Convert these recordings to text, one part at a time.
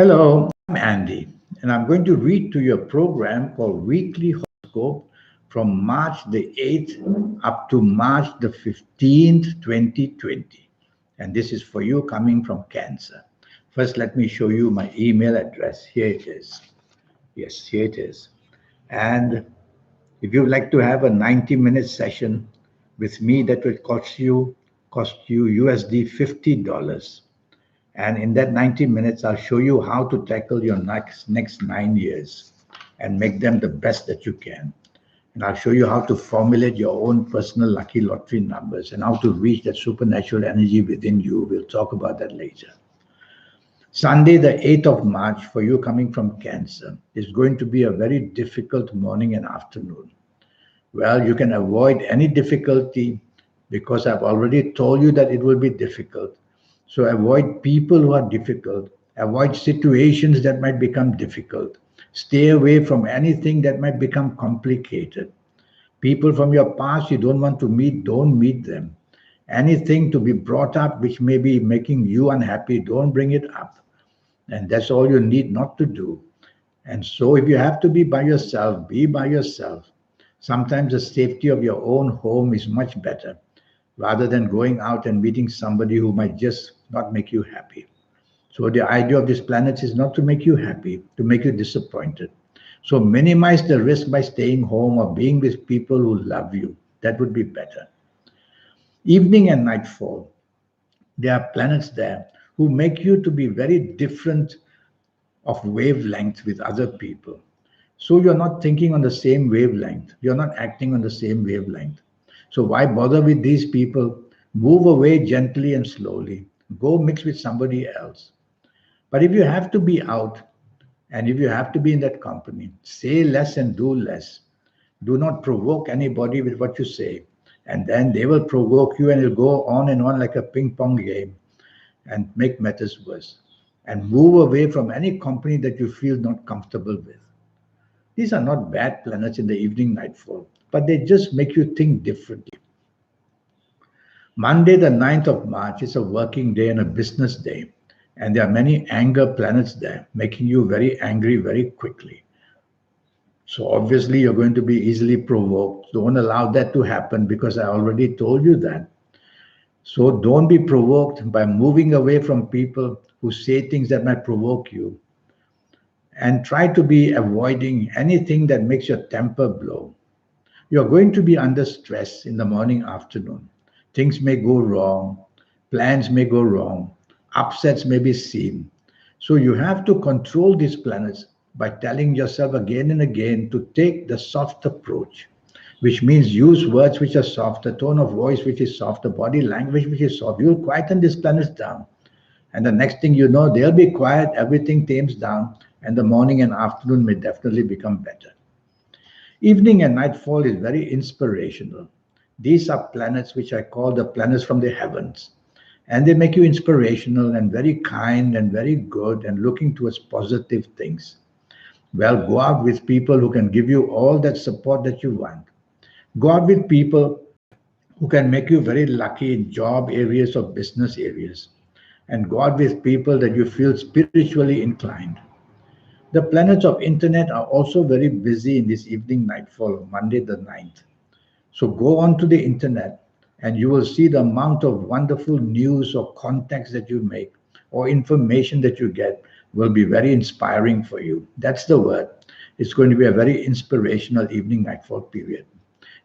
Hello, I'm Andy, and I'm going to read to you a program called Weekly Horoscope from March the 8th up to March the 15th, 2020. And this is for you coming from Cancer. First, let me show you my email address. Here it is. Yes, here it is. And if you'd like to have a 90-minute session with me, that will cost you USD $50. And in that 90 minutes, I'll show you how to tackle your next 9 years and make them the best that you can. And I'll show you how to formulate your own personal lucky lottery numbers and how to reach that supernatural energy within you. We'll talk about that later. Sunday, the 8th of March, for you coming from Cancer, is going to be a very difficult morning and afternoon. Well, you can avoid any difficulty because I've already told you that it will be difficult. So avoid people who are difficult, avoid situations that might become difficult, stay away from anything that might become complicated. People from your past you don't want to meet, don't meet them. Anything to be brought up which may be making you unhappy, don't bring it up. And that's all you need not to do. And so, if you have to be by yourself, be by yourself. Sometimes the safety of your own home is much better rather than going out and meeting somebody who might just not make you happy. So, the idea of this planet is not to make you happy, to make you disappointed. So, minimize the risk by staying home or being with people who love you. That would be better. Evening and nightfall, there are planets there who make you to be very different of wavelength with other people. So you're not thinking on the same wavelength. You're not acting on the same wavelength. So why bother with these people? Move away gently and slowly. Go mix with somebody else. But if you have to be out and if you have to be in that company, say less and do less. Do not provoke anybody with what you say. And then they will provoke you and it'll go on and on like a ping pong game and make matters worse. And move away from any company that you feel not comfortable with. These are not bad planets in the evening nightfall, but they just make you think differently. Monday, the 9th of March, is a working day and a business day. And there are many anger planets there, making you very angry very quickly. So obviously, you're going to be easily provoked. Don't allow that to happen because I already told you that. So don't be provoked by moving away from people who say things that might provoke you. And try to be avoiding anything that makes your temper blow. You're going to be under stress in the morning, afternoon. Things may go wrong, plans may go wrong, upsets may be seen. So you have to control these planets by telling yourself again and again to take the soft approach, which means use words which are soft, a tone of voice which is soft, a body language which is soft. You'll quieten these planets down. And the next thing you know, they'll be quiet, everything tames down, and the morning and afternoon may definitely become better. Evening and nightfall is very inspirational. These are planets which I call the planets from the heavens. And they make you inspirational and very kind and very good and looking towards positive things. Well, go out with people who can give you all that support that you want. Go out with people who can make you very lucky in job areas or business areas. And go out with people that you feel spiritually inclined. The planets of internet are also very busy in this evening nightfall, Monday the 9th. So go on to the internet and you will see the amount of wonderful news or contacts that you make or information that you get will be very inspiring for you. That's the word. It's going to be a very inspirational evening nightfall period.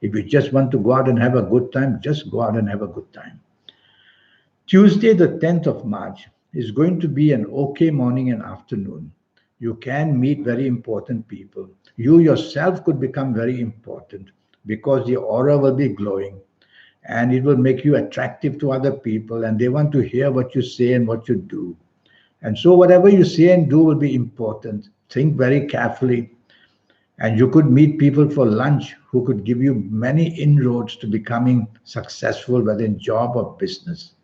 If you just want to go out and have a good time, just go out and have a good time. Tuesday, the 10th of March, is going to be an okay morning and afternoon. You can meet very important people. You yourself could become very important because your aura will be glowing and it will make you attractive to other people and they want to hear what you say and what you do. And so, whatever you say and do will be important. Think very carefully. And you could meet people for lunch who could give you many inroads to becoming successful, whether in job or business.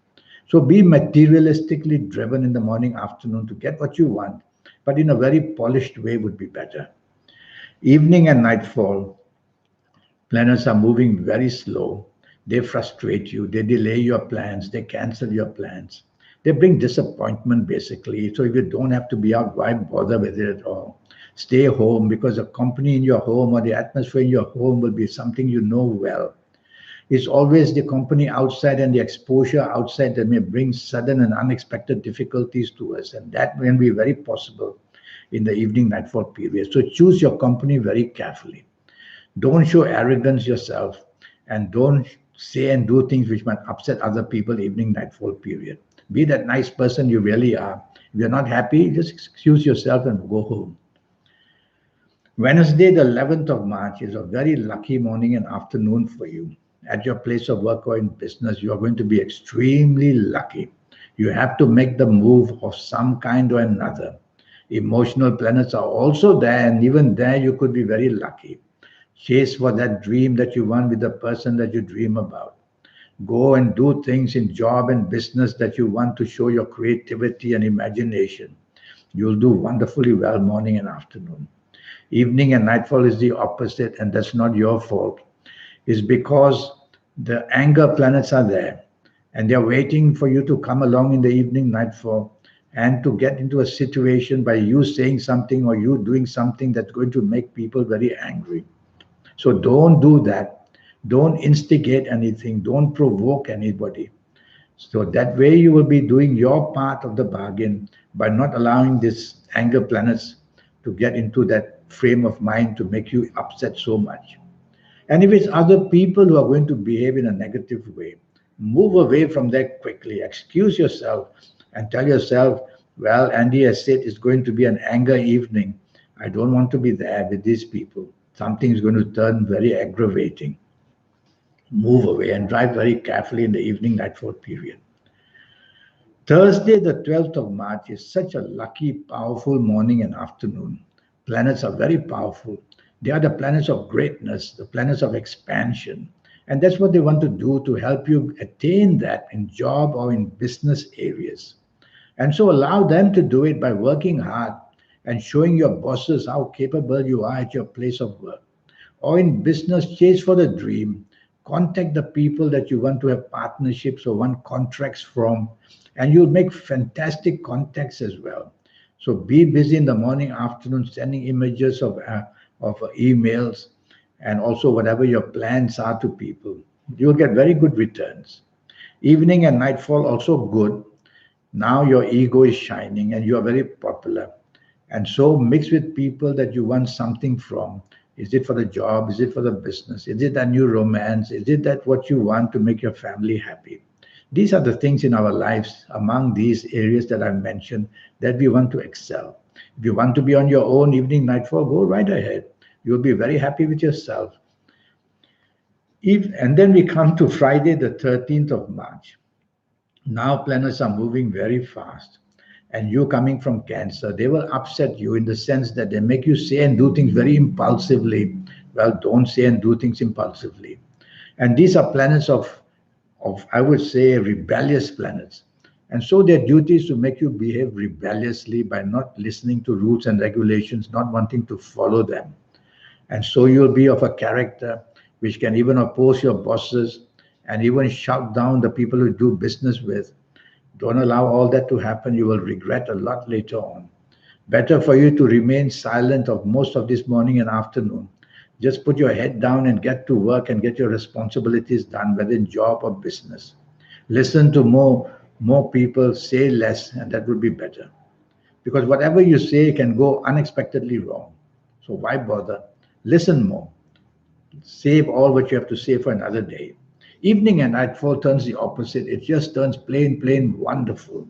So be materialistically driven in the morning, afternoon to get what you want, but in a very polished way would be better. Evening and nightfall, planets are moving very slow. They frustrate you, they delay your plans, they cancel your plans. They bring disappointment basically. So if you don't have to be out, why bother with it at all? Stay home, because the company in your home or the atmosphere in your home will be something you know well. It's always the company outside and the exposure outside that may bring sudden and unexpected difficulties to us. And that may be very possible in the evening nightfall period. So choose your company very carefully. Don't show arrogance yourself, and don't say and do things which might upset other people evening nightfall period. Be that nice person you really are. If you're not happy, just excuse yourself and go home. Wednesday, the 11th of March, is a very lucky morning and afternoon for you. At your place of work or in business, you are going to be extremely lucky. You have to make the move of some kind or another. Emotional planets are also there, and even there, you could be very lucky. Chase for that dream that you want with the person that you dream about. Go and do things in job and business that you want to show your creativity and imagination. You'll do wonderfully well morning and afternoon. Evening and nightfall is the opposite, and that's not your fault. It's because the anger planets are there, and they're waiting for you to come along in the evening nightfall and to get into a situation by you saying something or you doing something that's going to make people very angry. So don't do that. Don't instigate anything. Don't provoke anybody. So that way you will be doing your part of the bargain by not allowing these anger planets to get into that frame of mind to make you upset so much. And if it's other people who are going to behave in a negative way, move away from there quickly. Excuse yourself and tell yourself, well, Andy has said it's going to be an anger evening. I don't want to be there with these people. Something is going to turn very aggravating. Move away and drive very carefully in the evening nightfall period. Thursday, the 12th of March, is such a lucky, powerful morning and afternoon. Planets are very powerful. They are the planets of greatness, the planets of expansion. And that's what they want to do to help you attain that in job or in business areas. And so allow them to do it by working hard and showing your bosses how capable you are at your place of work. Or in business, chase for the dream. Contact the people that you want to have partnerships or want contracts from, and you'll make fantastic contacts as well. So be busy in the morning, afternoon, sending images of emails, and also whatever your plans are to people. You'll get very good returns. Evening and nightfall also good. Now your ego is shining and you are very popular. And so mix with people that you want something from. Is it for the job? Is it for the business? Is it a new romance? Is it that what you want to make your family happy? These are the things in our lives, among these areas that I mentioned, that we want to excel. If you want to be on your own evening nightfall, go right ahead. You'll be very happy with yourself. And then we come to Friday, the 13th of March. Now planets are moving very fast. And you coming from Cancer, they will upset you in the sense that they make you say and do things very impulsively. Well, don't say and do things impulsively. And these are planets of I would say, rebellious planets. And so their duty is to make you behave rebelliously by not listening to rules and regulations, not wanting to follow them. And so you'll be of a character which can even oppose your bosses and even shout down the people you do business with. Don't allow all that to happen. You will regret a lot later on. Better for you to remain silent of most of this morning and afternoon. Just put your head down and get to work and get your responsibilities done, whether in job or business. Listen to more people, say less, and that would be better. Because whatever you say can go unexpectedly wrong. So why bother? Listen more. Save all what you have to say for another day. Evening and nightfall turns the opposite. It just turns plain wonderful.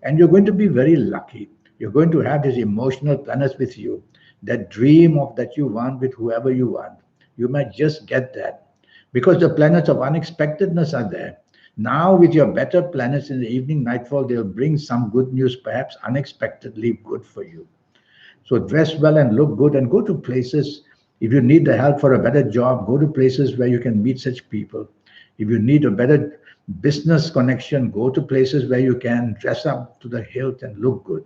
And you're going to be very lucky. You're going to have these emotional planets with you. That dream of that you want with whoever you want. You might just get that. Because the planets of unexpectedness are there. Now with your better planets in the evening nightfall, they'll bring some good news, perhaps unexpectedly good for you. So dress well and look good and go to places. If you need the help for a better job, go to places where you can meet such people. If you need a better business connection, go to places where you can dress up to the hilt and look good.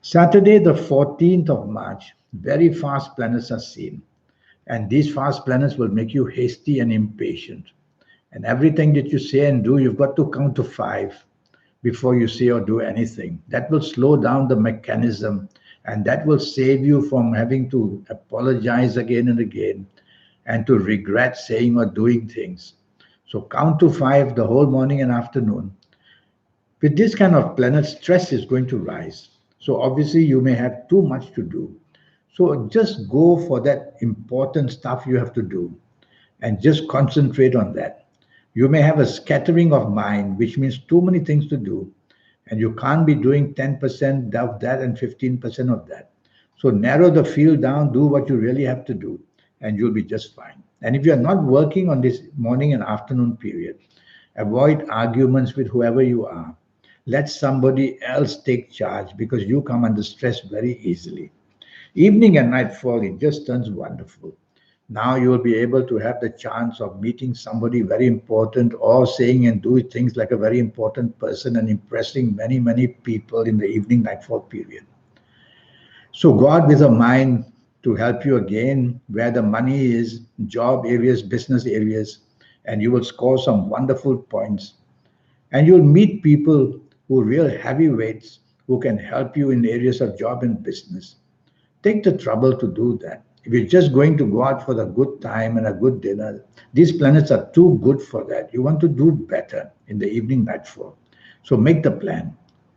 Saturday, the 14th of March, very fast planets are seen. And these fast planets will make you hasty and impatient. And everything that you say and do, you've got to count to 5 before you say or do anything. That will slow down the mechanism, and that will save you from having to apologize again and again and to regret saying or doing things. So count to 5 the whole morning and afternoon. With this kind of planet, stress is going to rise. So obviously, you may have too much to do. So just go for that important stuff you have to do and just concentrate on that. You may have a scattering of mind, which means too many things to do, and you can't be doing 10% of that and 15% of that. So narrow the field down, do what you really have to do, and you'll be just fine. And if you're not working on this morning and afternoon period, avoid arguments with whoever you are. Let somebody else take charge because you come under stress very easily. Evening and nightfall, it just turns wonderful. Now you will be able to have the chance of meeting somebody very important or saying and doing things like a very important person and impressing many, many people in the evening nightfall period. So go out with a mind to help you again where the money is, job areas, business areas, and you will score some wonderful points. And you'll meet people who are real heavyweights who can help you in areas of job and business. Take the trouble to do that. If you're just going to go out for a good time and a good dinner, these planets are too good for that. You want to do better in the evening nightfall. So make the plan,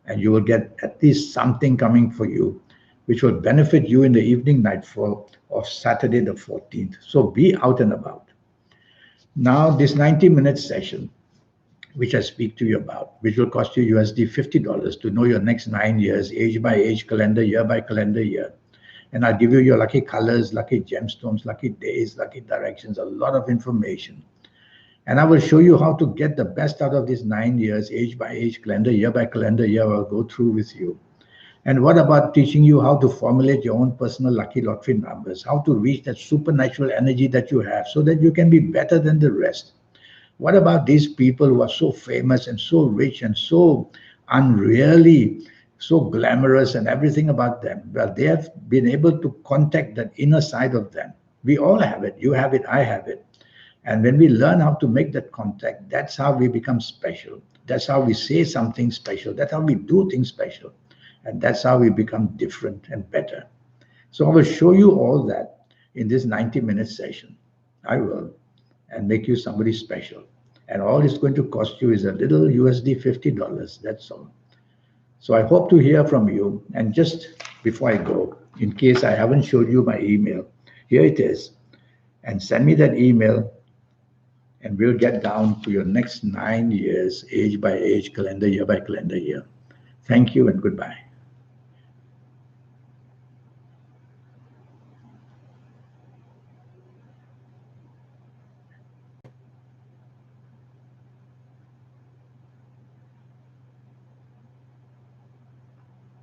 and you will get at least something coming for you, which will benefit you in the evening nightfall of Saturday the 14th. So be out and about. Now, this 90-minute session, which I speak to you about, which will cost you USD $50 to know your next 9 years, age by age, calendar year by calendar year. And I'll give you your lucky colors, lucky gemstones, lucky days, lucky directions, a lot of information. And I will show you how to get the best out of these 9 years, age by age, calendar year by calendar year. I'll go through with you. And what about teaching you how to formulate your own personal lucky lottery numbers, how to reach that supernatural energy that you have so that you can be better than the rest? What about these people who are so famous and so rich and so unreally, so glamorous and everything about them? Well, they have been able to contact that inner side of them. We all have it. You have it. I have it. And when we learn how to make that contact, that's how we become special. That's how we say something special. That's how we do things special. And that's how we become different and better. So I will show you all that in this 90-minute session. I will. And make you somebody special. And all it's going to cost you is a little USD $50. That's all. So I hope to hear from you. And just before I go, in case I haven't showed you my email, here it is. And send me that email, and we'll get down to your next 9 years, age by age, calendar year by calendar year. Thank you and goodbye.